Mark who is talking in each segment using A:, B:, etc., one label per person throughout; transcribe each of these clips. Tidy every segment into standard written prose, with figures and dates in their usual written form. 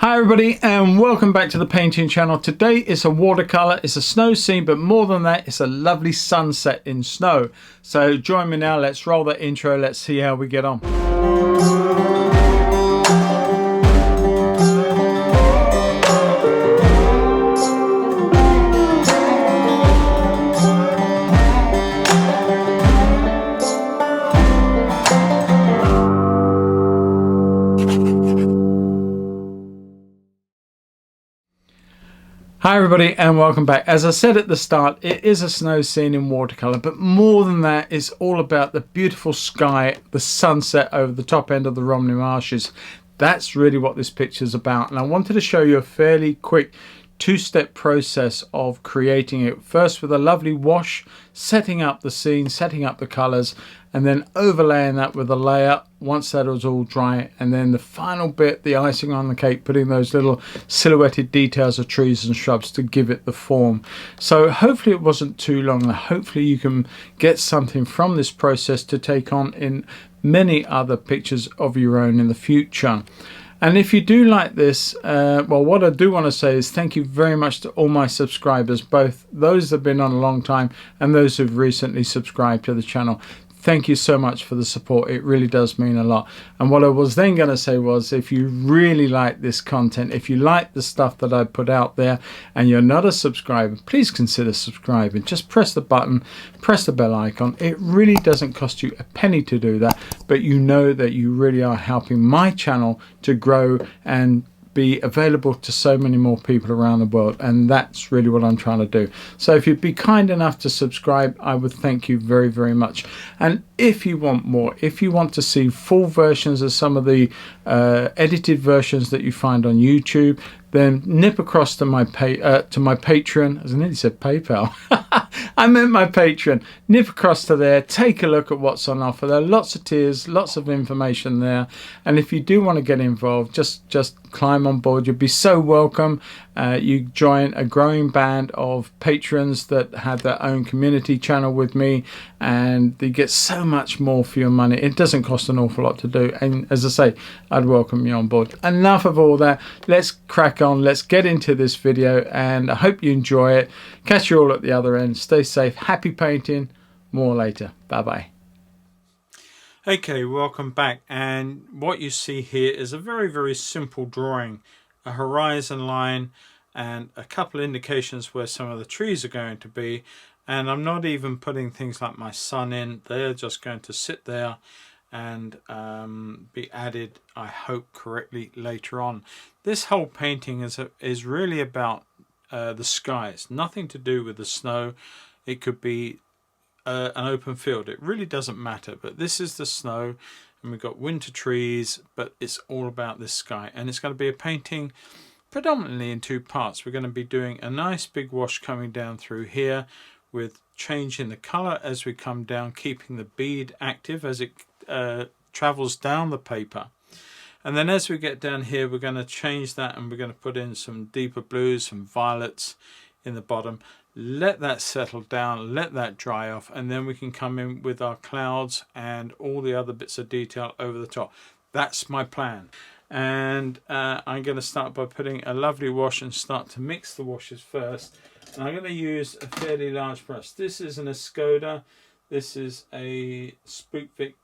A: Hi everybody and welcome back to the painting channel. Today is a watercolor, it's a snow scene, but more than that it's a lovely sunset in snow. So join me now, let's roll that intro, let's see how we get on. Hi everybody and welcome back. As I said at the start, it is a snow scene in watercolor, but more than that, it's all about the beautiful sky, the sunset over the top end of the Romney Marshes. That's really what this picture is about, and I wanted to show you a fairly quick two-step process of creating it. First with a lovely wash, setting up the scene, setting up the colors, and then overlaying that with a layer once that was all dry, and then the final bit, the icing on the cake, putting those little silhouetted details of trees and shrubs to give it the form. So hopefully it wasn't too long, and hopefully you can get something from this process to take on in many other pictures of your own in the future. And if you do like this, well, what I do want to say is thank you very much to all my subscribers, both those that have been on a long time and those who've recently subscribed to the channel. Thank you so much for the support. It really does mean a lot. And what I was then going to say was, if you really like this content, if you like the stuff that I put out there and you're not a subscriber, please consider subscribing. Just press the button, press the bell icon. It really doesn't cost you a penny to do that, but you know that you really are helping my channel to grow and be available to so many more people around the world, and that's really what I'm trying to do. So if you'd be kind enough to subscribe, I would thank you very, very much. And if you want more, if you want to see full versions of some of the edited versions that you find on YouTube, then nip across to my Patreon. As I nearly said PayPal. I meant my Patreon. Nip across to there, take a look at what's on offer. There are lots of tiers, lots of information there. And if you do want to get involved, just climb on board. You'll be so welcome. You join a growing band of patrons that have their own community channel with me, and you get so much more for your money. It doesn't cost an awful lot to do, and as I say, I'd welcome you on board. Enough of all that, let's crack on, let's get into this video, and I hope you enjoy it. Catch you all at the other end. Stay safe, happy painting. More later. Bye bye. Okay, welcome back, and what you see here is a very, very simple drawing. A horizon line and a couple indications where some of the trees are going to be, and I'm not even putting things like my sun in. They're just going to sit there and be added, I hope, correctly later on. This whole painting is really about the skies, nothing to do with the snow. It could be an open field, it really doesn't matter, but this is the snow and we've got winter trees, but it's all about this sky. And it's going to be a painting predominantly in two parts. We're going to be doing a nice big wash coming down through here with changing the color as we come down, keeping the bead active as it travels down the paper. And then as we get down here, we're going to change that and we're going to put in some deeper blues, some violets in the bottom. Let that settle down, let that dry off, and then we can come in with our clouds and all the other bits of detail over the top. That's my plan. And I'm going to start by putting a lovely wash and start to mix the washes first. And I'm going to use a fairly large brush. This is an Escoda. This is a Spookvik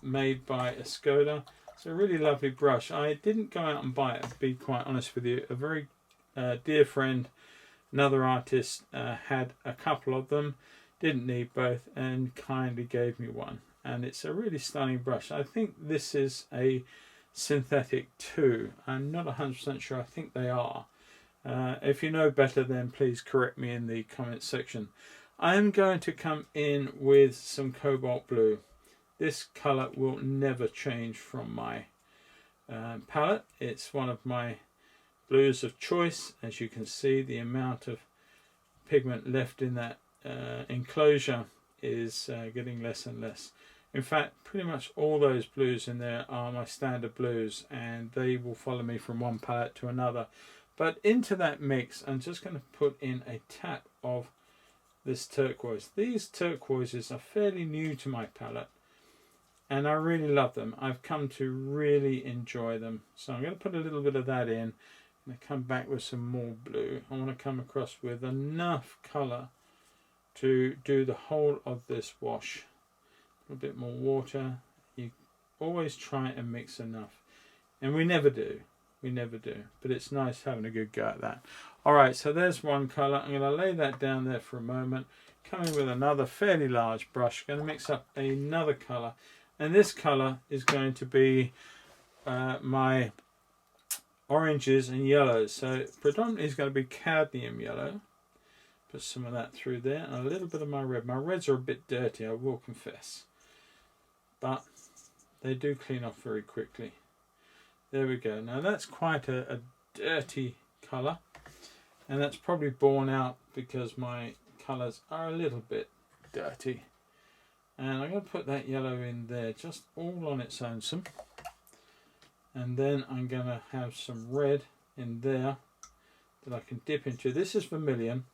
A: made by Escoda. It's a really lovely brush. I didn't go out and buy it, to be quite honest with you. A very dear friend, another artist, had a couple of them, didn't need both, and kindly gave me one. And it's a really stunning brush. I think this is a synthetic too. I'm not 100% sure. I think they are. If you know better, then please correct me in the comment section. I am going to come in with some Cobalt Blue. This colour will never change from my palette. It's one of my blues of choice. As you can see, the amount of pigment left in that enclosure is getting less and less. In fact, pretty much all those blues in there are my standard blues, and they will follow me from one palette to another. But into that mix, I'm just going to put in a tap of this turquoise. These turquoises are fairly new to my palette. and I really love them. I've come to really enjoy them. So I'm going to put a little bit of that in. I'm going to come back with some more blue. I want to come across with enough colour to do the whole of this wash. A bit more water. You always try and mix enough, and we never do, but it's nice having a good go at that. Alright, so there's one colour. I'm going to lay that down there for a moment, come in with another fairly large brush, going to mix up another colour, and this colour is going to be my oranges and yellows. So predominantly it's going to be cadmium yellow. Put some of that through there, and a little bit of my red. My reds are a bit dirty, I will confess, but they do clean off very quickly. There we go. Now that's quite a dirty colour, and that's probably borne out because my colours are a little bit dirty. And I'm going to put that yellow in there, just all on its own. And then I'm going to have some red in there that I can dip into. This is vermilion.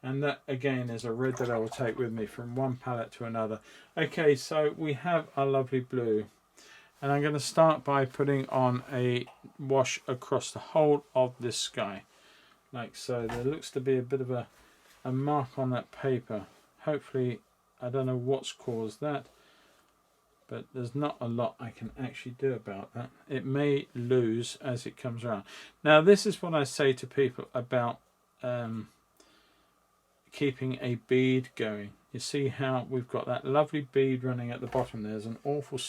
A: And that again is a red that I will take with me from one palette to another. Okay, so we have our lovely blue. And I'm going to start by putting on a wash across the whole of this sky. Like so. There looks to be a bit of a mark on that paper. Hopefully, I don't know what's caused that. But there's not a lot I can actually do about that. It may lose as it comes around. Now this is what I say to people about keeping a bead going. You see how we've got that lovely bead running at the bottom. There's an awful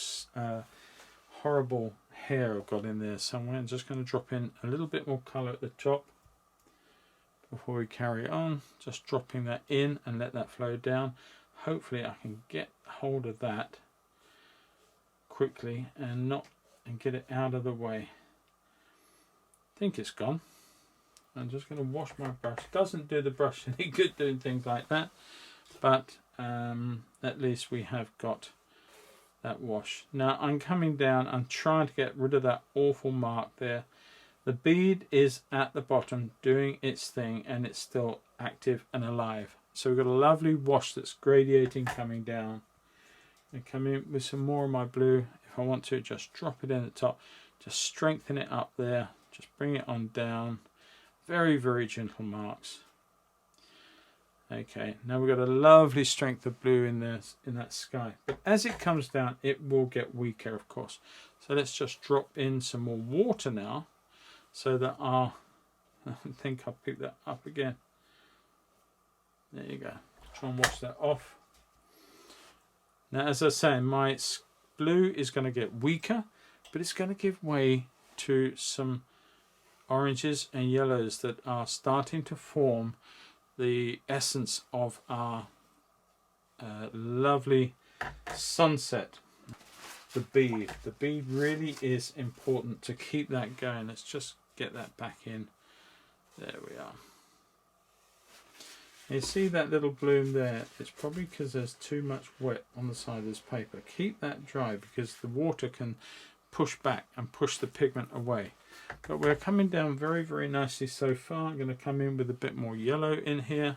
A: horrible hair I've got in there somewhere. I'm just going to drop in a little bit more colour at the top before we carry on. Just dropping that in and let that flow down. Hopefully I can get hold of that quickly and get it out of the way. I think it's gone. I'm just going to wash my brush. Doesn't do the brush any good doing things like that, but at least we have got that wash. Now I'm coming down, I'm trying to get rid of that awful mark there. The bead is at the bottom doing its thing, and it's still active and alive. So we've got a lovely wash that's gradiating coming down. And come in with some more of my blue. If I want to, just drop it in the top, just strengthen it up there, just bring it on down. Very, very gentle marks. Okay, now we've got a lovely strength of blue in there, in that sky. But as it comes down, it will get weaker, of course. So let's just drop in some more water now, so that I think I'll pick that up again. There you go. Try and wash that off. Now, as I say, my blue is going to get weaker, but it's going to give way to some oranges and yellows that are starting to form the essence of our lovely sunset. The bead really is important to keep that going. Let's just get that back in. There we are. You see that little bloom there? It's probably because there's too much wet on the side of this paper. Keep that dry because the water can push back and push the pigment away. But we're coming down very, very nicely so far. I'm going to come in with a bit more yellow in here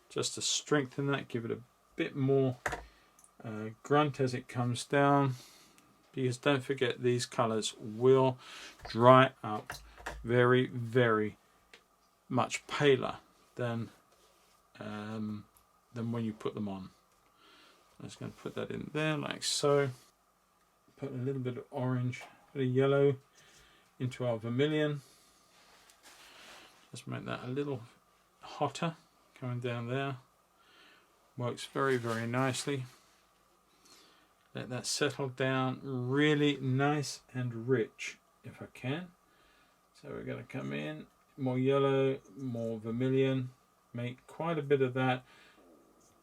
A: just to strengthen that, give it a bit more grunt as it comes down. Because don't forget, these colours will dry up very, very much paler than when you put them on. I'm just going to put that in there like so. Put a little bit of orange, a bit of yellow into our vermilion. Just make that a little hotter coming down there. Works very, very nicely. Let that settle down really nice and rich if I can. So we're going to come in, more yellow, more vermilion, make quite a bit of that.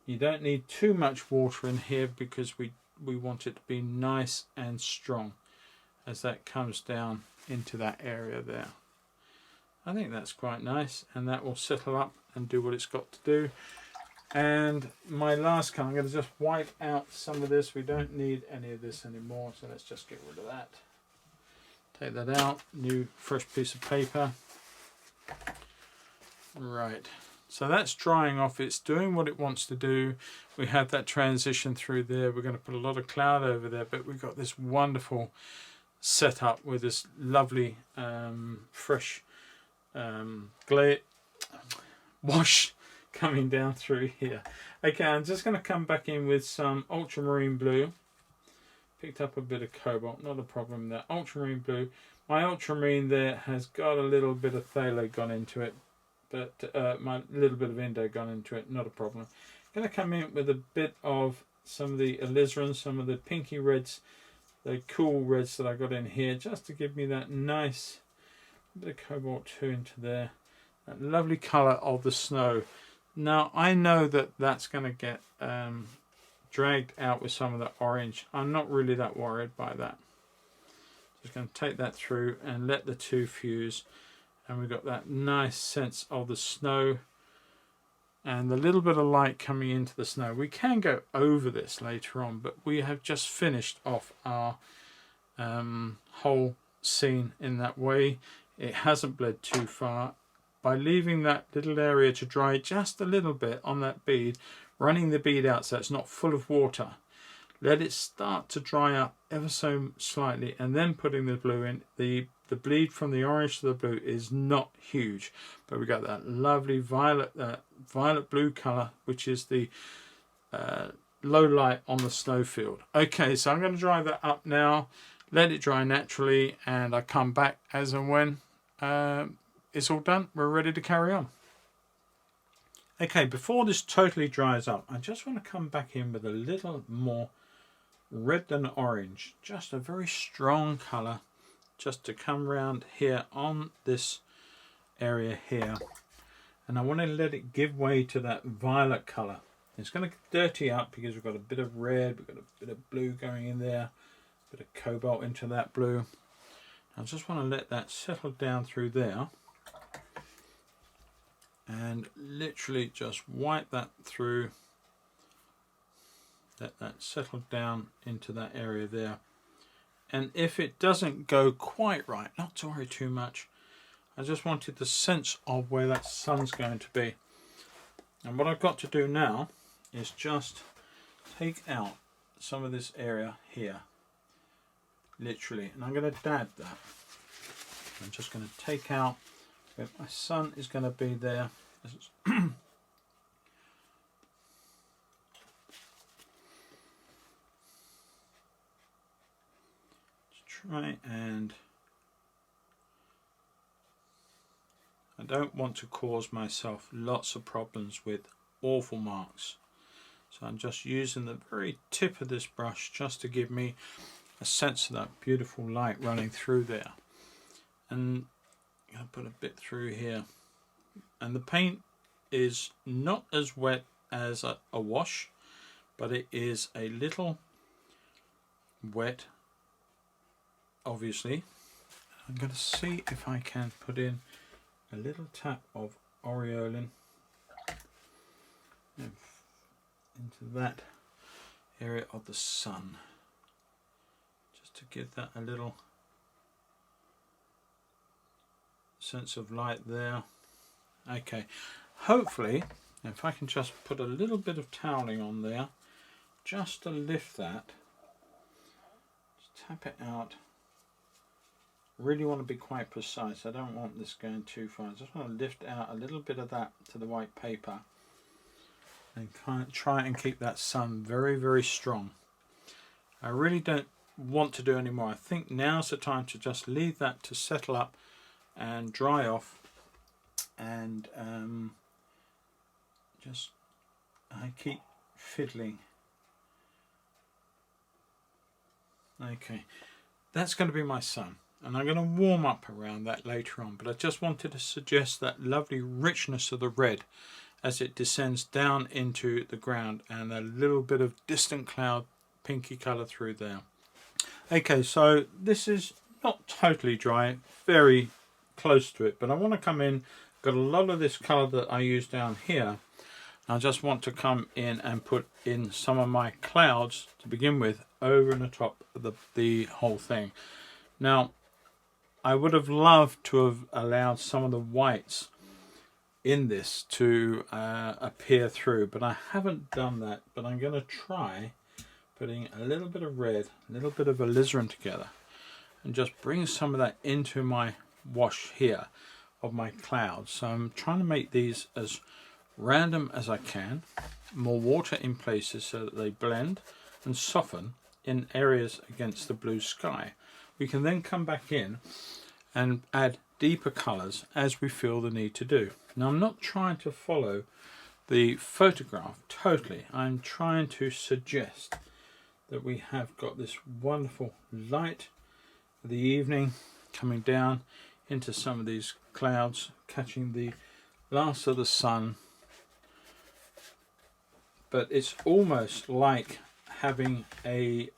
A: You don't need too much water in here because we want it to be nice and strong as that comes down into that area there. I think that's quite nice, and that will settle up and do what it's got to do. And my last colour, I'm going to just wipe out some of this. We don't need any of this anymore, so let's just get rid of that. Take that out, new fresh piece of paper. Right, So that's drying off. It's doing what it wants to do. We have that transition through there. We're going to put a lot of cloud over there, but we've got this wonderful setup with this lovely fresh wash coming down through here. Okay, I'm just going to come back in with some Ultramarine Blue. Picked up a bit of Cobalt, not a problem there. Ultramarine Blue. My Ultramarine there has got a little bit of Phthalo gone into it, but my little bit of Indigo gone into it, not a problem. I'm going to come in with a bit of some of the alizarin, some of the pinky reds, the cool reds that I got in here, just to give me that nice bit of Cobalt 2 into there. That lovely colour of the snow. Now I know that that's going to get dragged out with some of the orange. I'm not really that worried by that. Just going to take that through and let the two fuse, and we've got that nice sense of the snow and the little bit of light coming into the snow. We can go over this later on, but we have just finished off our whole scene in that way. It hasn't bled too far. By leaving that little area to dry just a little bit on that bead, running the bead out so it's not full of water, let it start to dry up ever so slightly, and then putting the blue in. The bleed from the orange to the blue is not huge, but we got that lovely violet blue colour, which is the low light on the snowfield. Okay, so I'm going to dry that up now, let it dry naturally, and I come back as and when it's all done. We're ready to carry on. Okay, before this totally dries up, I just want to come back in with a little more red than orange, just a very strong colour, just to come round here on this area here, and I want to let it give way to that violet colour. It's going to dirty up because we've got a bit of red, we've got a bit of blue going in there, a bit of cobalt into that blue. I just want to let that settle down through there and literally just wipe that through. Let that settle down into that area there. And if it doesn't go quite right, not to worry too much. I just wanted the sense of where that sun's going to be. And what I've got to do now is just take out some of this area here, literally, and I'm going to dab that. I'm just going to take out where my sun is going to be there. Try, and I don't want to cause myself lots of problems with awful marks, so I'm just using the very tip of this brush just to give me a sense of that beautiful light running through there. And I'm going to put a bit through here, and the paint is not as wet as a wash, but it is a little wet, obviously. I'm going to see if I can put in a little tap of aureolin into that area of the sun, just to give that a little sense of light there. Okay, hopefully if I can just put a little bit of toweling on there just to lift that, just tap it out. Really want to be quite precise. I don't want this going too far. I just want to lift out a little bit of that to the white paper and try and keep that sun very, very strong. I really don't want to do any more. I think now's the time to just leave that to settle up and dry off, and just I keep fiddling. Okay, that's going to be my sun, and I'm going to warm up around that later on, but I just wanted to suggest that lovely richness of the red as it descends down into the ground, and a little bit of distant cloud pinky colour through there. Okay, so this is not totally dry, very close to it, but I want to come in, got a lot of this colour that I use down here. I just want to come in and put in some of my clouds to begin with over and the top of the whole thing. Now, I would have loved to have allowed some of the whites in this to appear through, but I haven't done that. But I'm going to try putting a little bit of red, a little bit of alizarin together, and just bring some of that into my wash here of my clouds. So I'm trying to make these as random as I can, more water in places so that they blend and soften in areas against the blue sky. We can then come back in and add deeper colours as we feel the need to do. Now I'm not trying to follow the photograph totally, I'm trying to suggest that we have got this wonderful light of the evening coming down into some of these clouds, catching the last of the sun, but it's almost like having a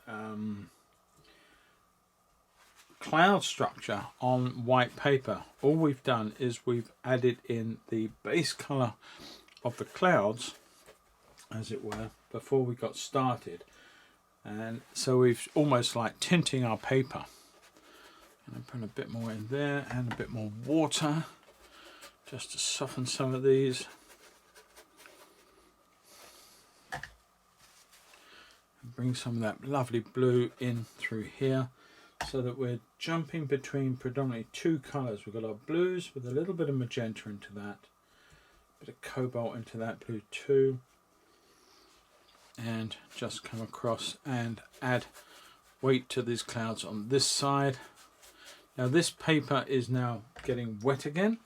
A: cloud structure on white paper. All we've done is we've added in the base color of the clouds, as it were, before we got started, and so we've almost like tinting our paper. And I put a bit more in there and a bit more water just to soften some of these. And bring some of that lovely blue in through here, so that we're jumping between predominantly two colours. We've got our blues with a little bit of magenta into that, a bit of cobalt into that blue too, and just come across and add weight to these clouds on this side. Now this paper is now getting wet again,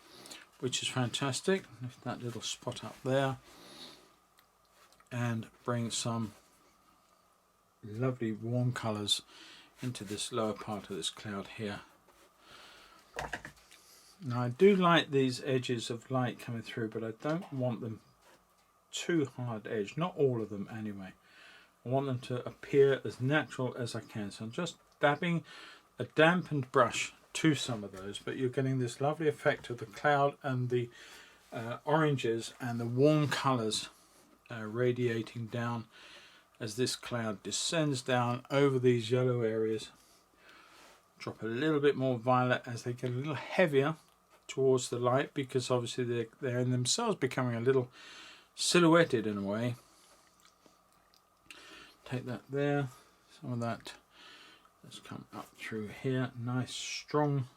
A: which is fantastic. Lift that little spot up there and bring some lovely warm colours into this lower part of this cloud here. Now I do like these edges of light coming through, but I don't want them too hard edged, not all of them anyway. I want them to appear as natural as I can, so I'm just dabbing a dampened brush to some of those, but you're getting this lovely effect of the cloud and the oranges and the warm colours radiating down as this cloud descends down over these yellow areas. Drop a little bit more violet as they get a little heavier towards the light, because obviously they're in themselves becoming a little silhouetted in a way. Take that there, some of that. Let's come up through here. Nice strong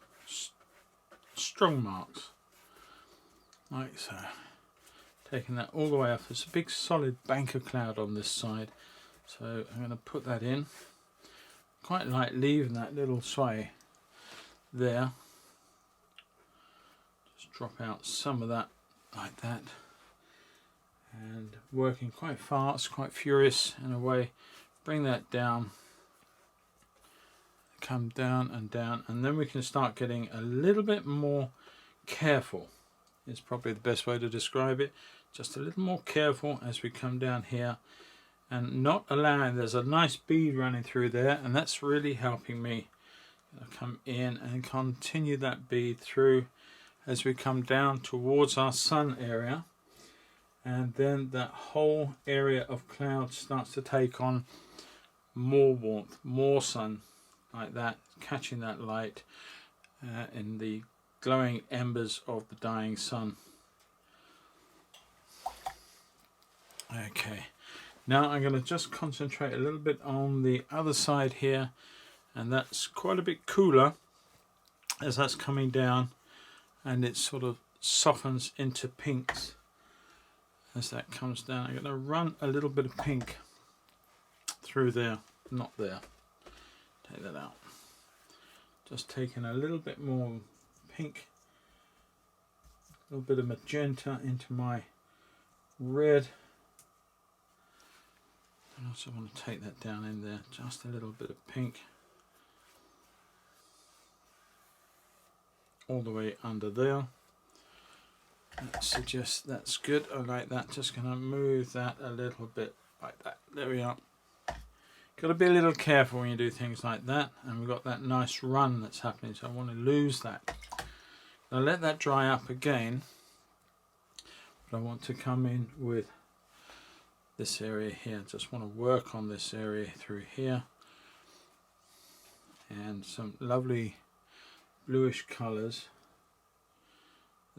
A: marks, like so. Taking that all the way up. There's a big solid bank of cloud on this side, so I'm going to put that in. Quite like leaving that little sway there. Just drop out some of that like that, and working quite fast, quite furious in a way. Bring that down, come down and down, and then we can start getting a little bit more careful. Is probably the best way to describe it. Just a little more careful as we come down here, and not allowing, there's a nice bead running through there, and that's really helping me. I'll come in and continue that bead through as we come down towards our sun area, and then that whole area of cloud starts to take on more warmth, more sun, like that, catching that light in the glowing embers of the dying sun. Okay, now I'm going to just concentrate a little bit on the other side here, and that's quite a bit cooler as that's coming down, and it sort of softens into pinks as that comes down. I'm going to run a little bit of pink through there, not there, take that out. Just taking a little bit more pink, a little bit of magenta into my red. I also want to take that down in there, just a little bit of pink all the way under there. That suggests that's good. I like that. Just going to move that a little bit like that. There we are. Got to be a little careful when you do things like that, and we've got that nice run that's happening, so I want to lose that. I'll let that dry up again, but I want to come in with this area here. Just want to work on this area through here, and some lovely bluish colours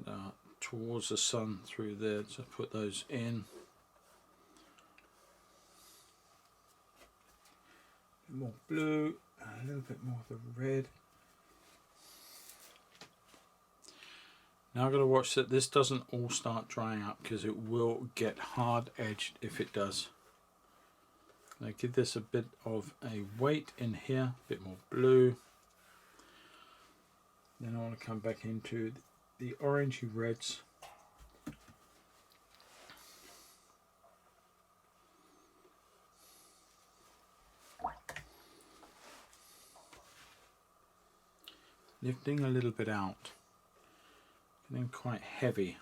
A: that are towards the sun through there to put those in. More blue and a little bit more of the red. Now I've got to watch that this doesn't all start drying up, because it will get hard edged if it does. Now give this a bit of a weight in here, a bit more blue. Then I want to come back into the orangey reds. Lifting a little bit out, getting quite heavy.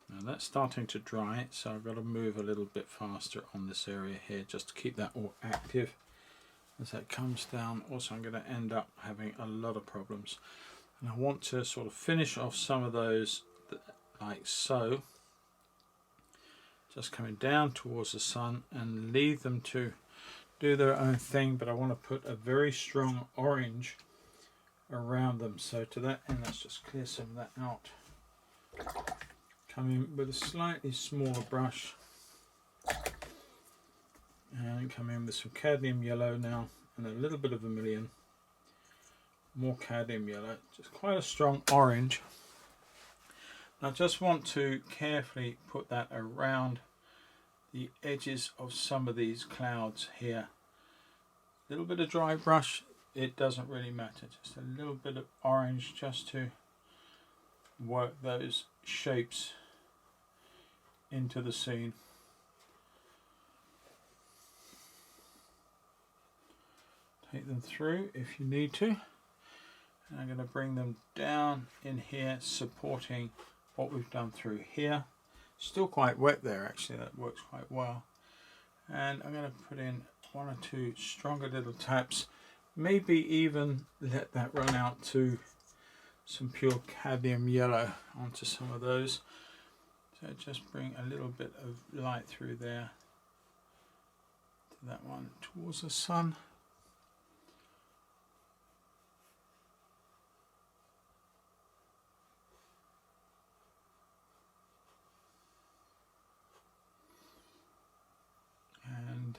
A: Now that's starting to dry, so I've got to move a little bit faster on this area here just to keep that all active. As that comes down, also I'm going to end up having a lot of problems. And I want to sort of finish off some of those like so. Just coming down towards the sun and leave them to do their own thing, but I want to put a very strong orange around them. So to that end, let's just clear some of that out. Come in with a slightly smaller brush and come in with some cadmium yellow now and a little bit of vermilion. More cadmium yellow, just quite a strong orange. I just want to carefully put that around the edges of some of these clouds here. A little bit of dry brush, it doesn't really matter, just a little bit of orange just to work those shapes into the scene. Take them through if you need to, and I'm going to bring them down in here, supporting what we've done through here. Still quite wet there, actually, that works quite well. And I'm going to put in one or two stronger little taps, maybe even let that run out to some pure cadmium yellow onto some of those. So just bring a little bit of light through there to that one towards the sun. And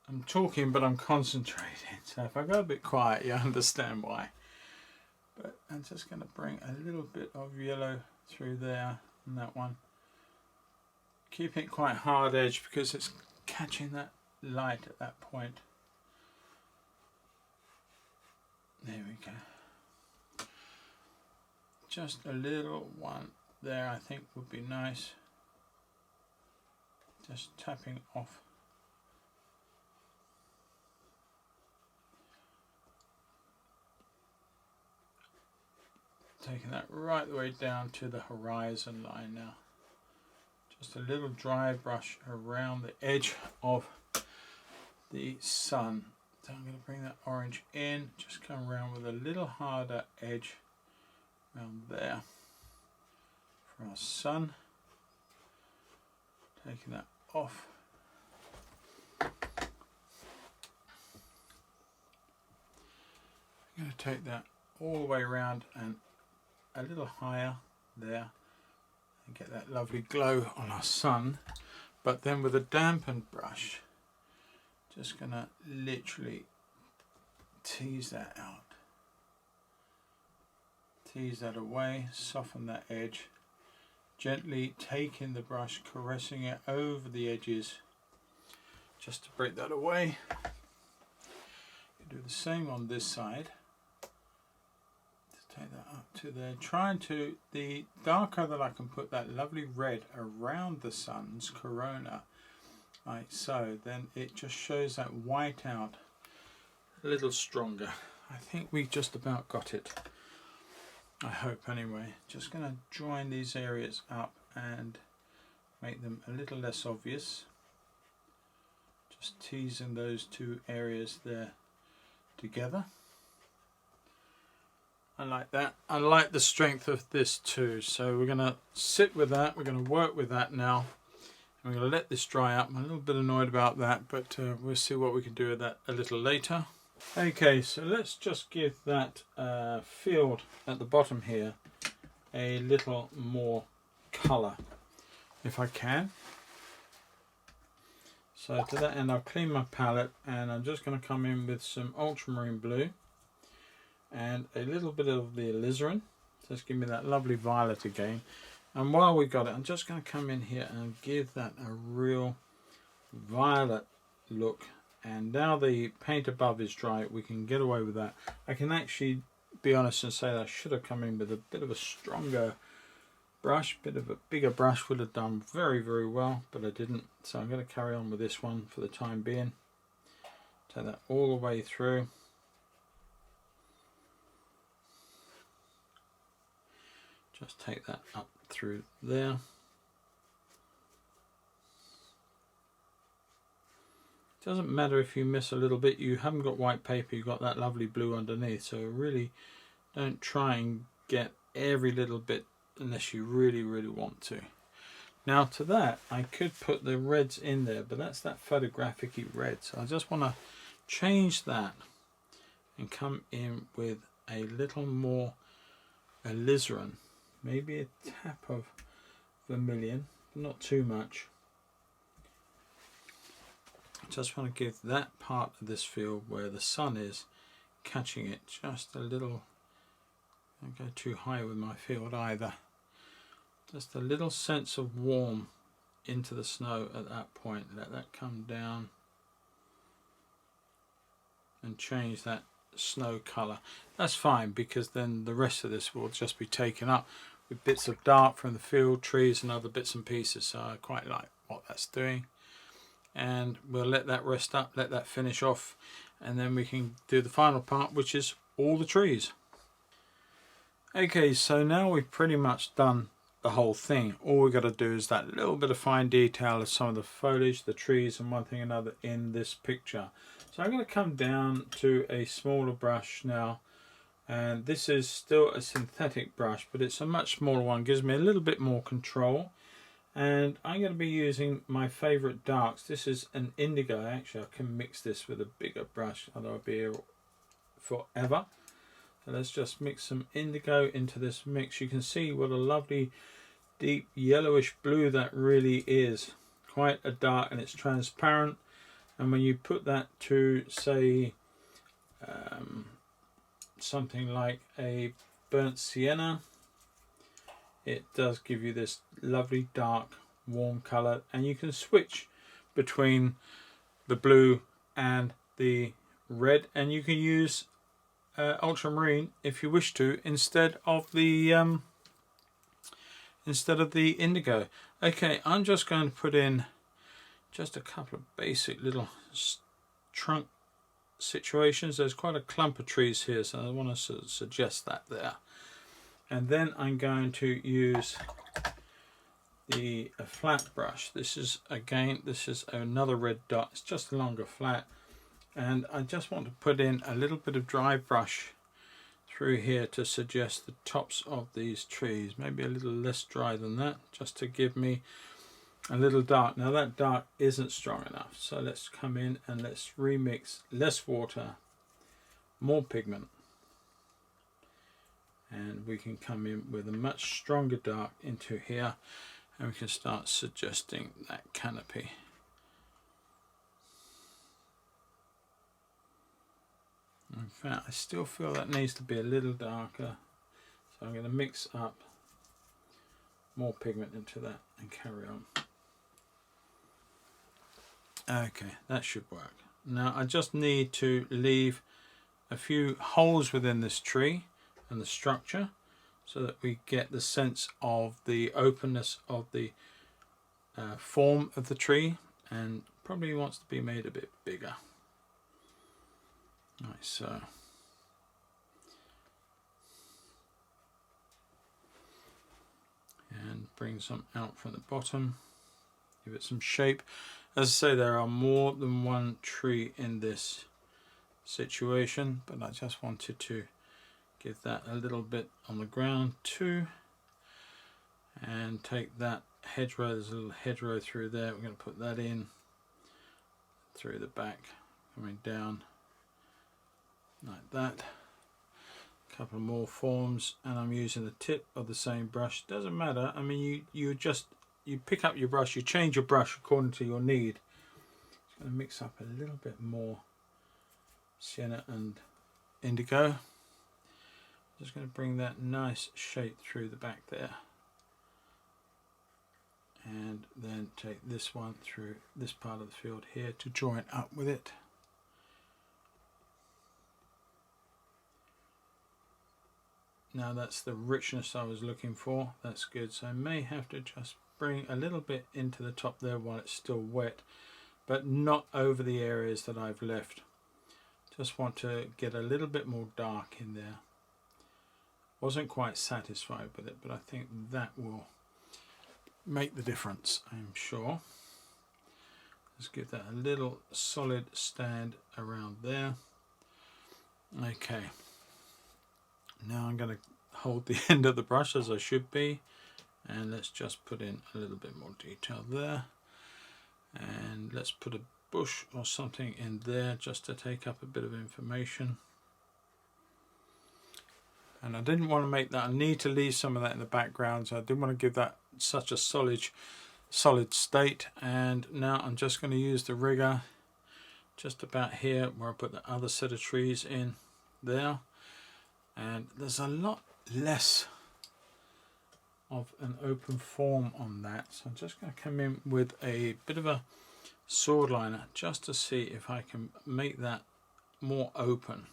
A: I'm talking, but I'm concentrating, so if I go a bit quiet, you understand why. But I'm just going to bring a little bit of yellow through there and that one. Keep it quite hard edge because it's catching that light at that point. There we go. Just a little one there I think would be nice. Just tapping off. Taking that right the way down to the horizon line now. Just a little dry brush around the edge of the sun. So I'm going to bring that orange in, just come around with a little harder edge around there for our sun. Taking that off. I'm going to take that all the way around and a little higher there and get that lovely glow on our sun, but then with a dampened brush just gonna literally tease that out, tease that away, soften that edge, gently taking the brush, caressing it over the edges just to break that away. You do the same on this side. Take that up to there, trying to, the darker that I can put that lovely red around the sun's corona, like so, then it just shows that white out a little stronger. I think we just about got it, I hope anyway. Just going to join these areas up and make them a little less obvious. Just teasing those two areas there together. I like that. I like the strength of this too. So we're going to sit with that. We're going to work with that now. I'm going to let this dry up. I'm a little bit annoyed about that, but we'll see what we can do with that a little later. Okay, so let's just give that field at the bottom here a little more colour, if I can. So to that end, I'll clean my palette, and I'm just going to come in with some Ultramarine Blue and a little bit of the alizarin. Just give me that lovely violet again. And while we got it, I'm just going to come in here and give that a real violet look. And now the paint above is dry, we can get away with that. I can actually be honest and say that I should have come in with a bit of a stronger brush. Bit of a bigger brush would have done very, very well, but I didn't. So I'm going to carry on with this one for the time being. Take that all the way through. Just take that up through there. Doesn't matter if you miss a little bit, you haven't got white paper, you've got that lovely blue underneath, so really don't try and get every little bit unless you really, really want to. Now to that, I could put the reds in there, but that's that photographic-y red, so I just want to change that and come in with a little more alizarin, maybe a tap of vermilion, not too much. Just want to give that part of this field where the sun is catching it just a little. Don't go too high with my field either. Just a little sense of warmth into the snow at that point. Let that come down and change that snow colour. That's fine, because then the rest of this will just be taken up with bits of dark from the field, trees and other bits and pieces. So I quite like what that's doing. And we'll let that rest up, let that finish off, and then we can do the final part, which is all the trees. Okay, so now we've pretty much done the whole thing. All we've got to do is that little bit of fine detail of some of the foliage, the trees and one thing or another in this picture. So I'm going to come down to a smaller brush now, and this is still a synthetic brush, but it's a much smaller one, gives me a little bit more control. And I'm going to be using my favourite darks. This is an indigo. Actually, I can mix this with a bigger brush, and I'll be here forever. So let's just mix some indigo into this mix. You can see what a lovely deep yellowish blue that really is. Quite a dark, and it's transparent. And when you put that to, say, something like a burnt sienna, it does give you this lovely dark warm colour, and you can switch between the blue and the red, and you can use ultramarine if you wish to instead of the indigo. Okay, I'm just going to put in just a couple of basic little trunk situations. There's quite a clump of trees here, so I want to suggest that there. And then I'm going to use a flat brush. This is another red dot. It's just a longer flat, and I just want to put in a little bit of dry brush through here to suggest the tops of these trees, maybe a little less dry than that, just to give me a little dark. Now that dark isn't strong enough, so let's come in and let's remix less water, more pigment. And we can come in with a much stronger dark into here, and we can start suggesting that canopy. In fact, I still feel that needs to be a little darker, so I'm going to mix up more pigment into that and carry on. Okay, that should work. Now I just need to leave a few holes within this tree and the structure, so that we get the sense of the openness of the form of the tree, and probably wants to be made a bit bigger. Right, so and bring some out from the bottom, give it some shape. As I say, there are more than one tree in this situation, but I just wanted to give that a little bit on the ground too, and take that hedgerow, there's a little hedgerow through there. We're going to put that in through the back, coming down like that. A couple more forms, and I'm using the tip of the same brush. Doesn't matter. I mean, you pick up your brush, you change your brush according to your need. Just going to mix up a little bit more sienna and indigo. Just going to bring that nice shape through the back there, and then take this one through this part of the field here to join up with it. Now that's the richness I was looking for. That's good. So I may have to just bring a little bit into the top there while it's still wet, but not over the areas that I've left. Just want to get a little bit more dark in there. Wasn't quite satisfied with it, but I think that will make the difference, I'm sure. Let's give that a little solid stand around there. Okay. Now I'm going to hold the end of the brush as I should be, and let's just put in a little bit more detail there, and let's put a bush or something in there just to take up a bit of information. And I didn't want to make that, I need to leave some of that in the background, so I didn't want to give that such a solid state. And now I'm just going to use the rigger just about here where I put the other set of trees in there. And there's a lot less of an open form on that, so I'm just going to come in with a bit of a sword liner just to see if I can make that more open.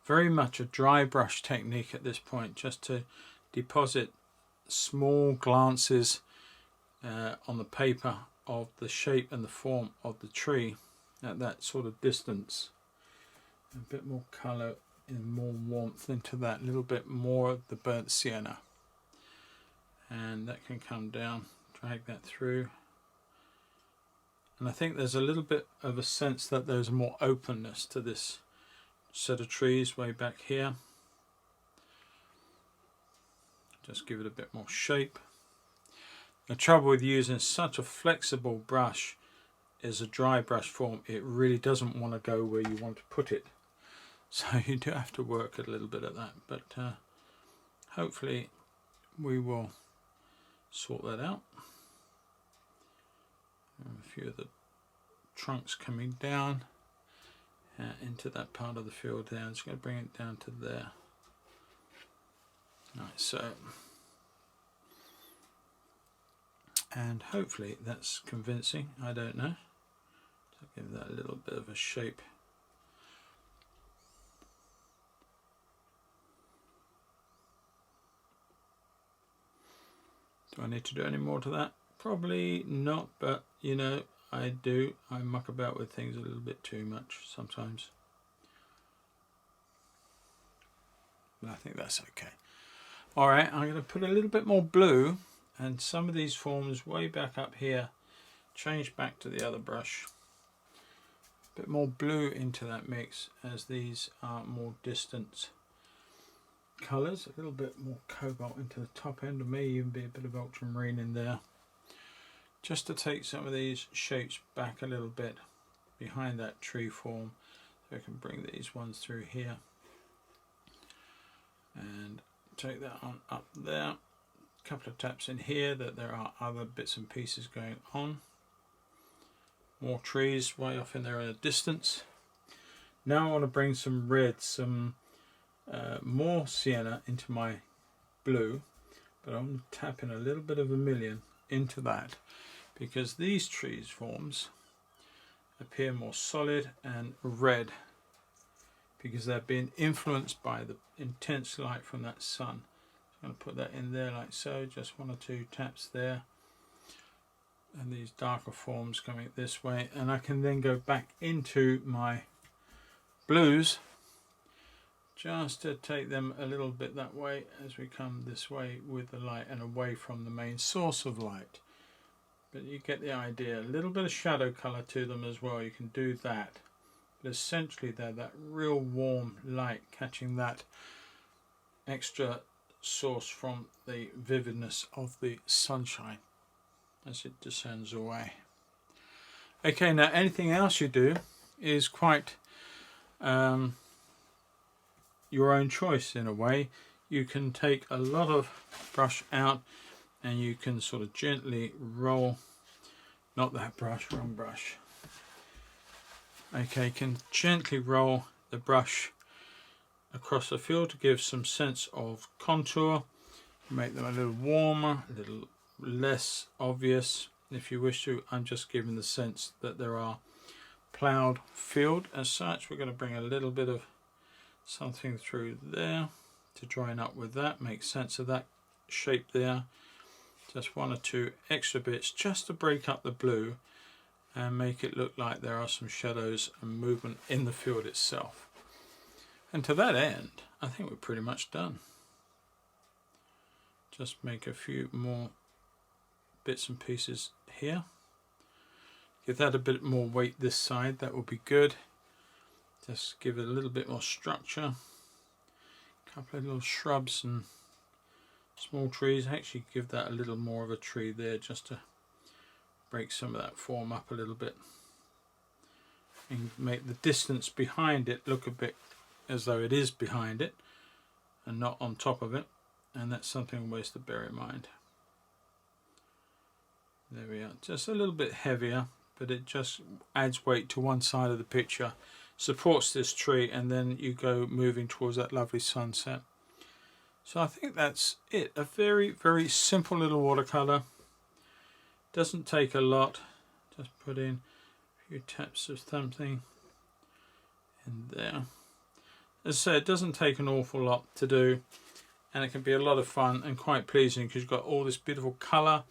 A: Very much a dry brush technique at this point, just to deposit small glances on the paper of the shape and the form of the tree at that sort of distance. A bit more colour and more warmth into that, a little bit more of the burnt sienna, and that can come down, drag that through. And I think there's a little bit of a sense that there's more openness to this set of trees way back here. Just give it a bit more shape. The trouble with using such a flexible brush is a dry brush form, it really doesn't want to go where you want to put it, so you do have to work a little bit at that, but hopefully we will sort that out. And a few of the trunks coming down into that part of the field there. I'm just going to bring it down to there. Right, so, and hopefully that's convincing, I don't know. So give that a little bit of a shape. Do I need to do any more to that? Probably not, but you know, I muck about with things a little bit too much sometimes. But I think that's okay. Alright, I'm going to put a little bit more blue, and some of these forms way back up here, change back to the other brush. A bit more blue into that mix, as these are more distant colours. A little bit more cobalt into the top end, or may even be a bit of ultramarine in there, just to take some of these shapes back a little bit behind that tree form, so I can bring these ones through here and take that on up there. A couple of taps in here that there are other bits and pieces going on. More trees way off in there in a distance. Now I want to bring some red, some more sienna into my blue, but I'm tapping a little bit of vermilion into that, because these trees forms appear more solid and red because they're being influenced by the intense light from that sun. I'm going to put that in there like so, just one or two taps there, and these darker forms coming this way, and I can then go back into my blues just to take them a little bit that way as we come this way with the light and away from the main source of light. But you get the idea. A little bit of shadow colour to them as well, you can do that. But essentially they're that real warm light catching that extra source from the vividness of the sunshine. as it descends away. Okay, now anything else you do is quite your own choice in a way. You can take a lot of brush out and you can sort of gently roll, not that brush, wrong brush. Okay, you can gently roll the brush across the field to give some sense of contour, make them a little warmer, a little less obvious if you wish to. I'm just giving the sense that there are ploughed field as such. We're going to bring a little bit of something through there to join up with that, make sense of that shape there. Just one or two extra bits just to break up the blue and make it look like there are some shadows and movement in the field itself. And to that end, I think we're pretty much done. Just make a few more bits and pieces here. Give that a bit more weight this side, that will be good. Just give it a little bit more structure. A couple of little shrubs and small trees. Actually give that a little more of a tree there just to break some of that form up a little bit. And make the distance behind it look a bit as though it is behind it and not on top of it. And that's something always to bear in mind. There we are. Just a little bit heavier, but it just adds weight to one side of the picture, supports this tree, and then you go moving towards that lovely sunset. So I think that's it. A very, very simple little watercolor. Doesn't take a lot. Just put in a few taps of something in there. As I said, it doesn't take an awful lot to do, and it can be a lot of fun and quite pleasing because you've got all this beautiful color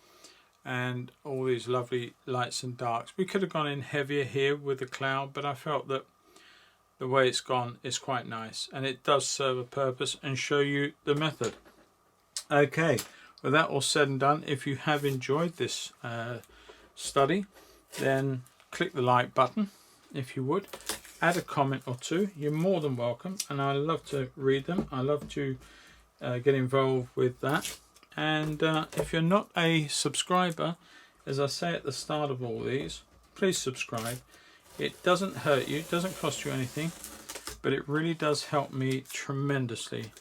A: and all these lovely lights and darks. We could have gone in heavier here with the cloud, but I felt that the way it's gone is quite nice, and it does serve a purpose and show you the method. Okay, with that all said and done, if you have enjoyed this study, then click the like button if you would. Add a comment or two. You're more than welcome, and I love to read them. I love to get involved with that. And if you're not a subscriber, as I say at the start of all these, please subscribe. It doesn't hurt you, it doesn't cost you anything, but it really does help me tremendously.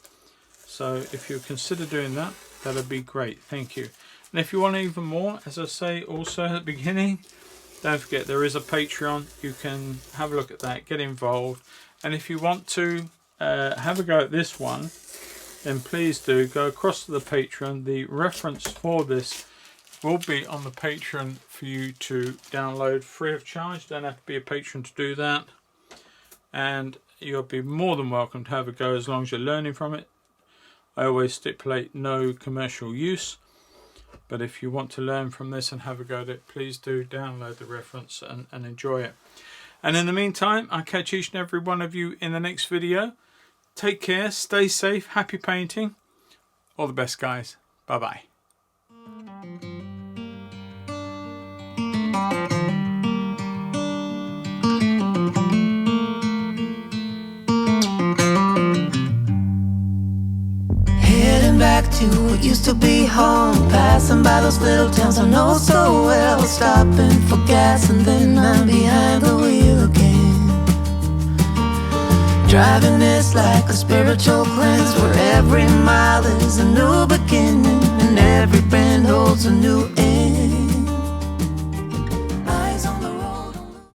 A: So if you consider doing that, that'd be great. Thank you. And if you want even more, as I say also at the beginning, don't forget there is a Patreon. You can have a look at that, get involved. And if you want to have a go at this one, then please do go across to the Patreon. The reference for this will be on the Patreon for you to download free of charge. Don't have to be a patron to do that. And you'll be more than welcome to have a go as long as you're learning from it. I always stipulate no commercial use. But if you want to learn from this and have a go at it, please do download the reference and enjoy it. And in the meantime, I'll catch each and every one of you in the next video. Take care, stay safe, happy painting. All the best, guys. Bye-bye.
B: Heading back to what used to be home, passing by those little towns I know so well, stopping for gas and then I'm behind the wheel again. Driving this like a spiritual cleanse, where every mile is a new beginning and every bend holds a new end.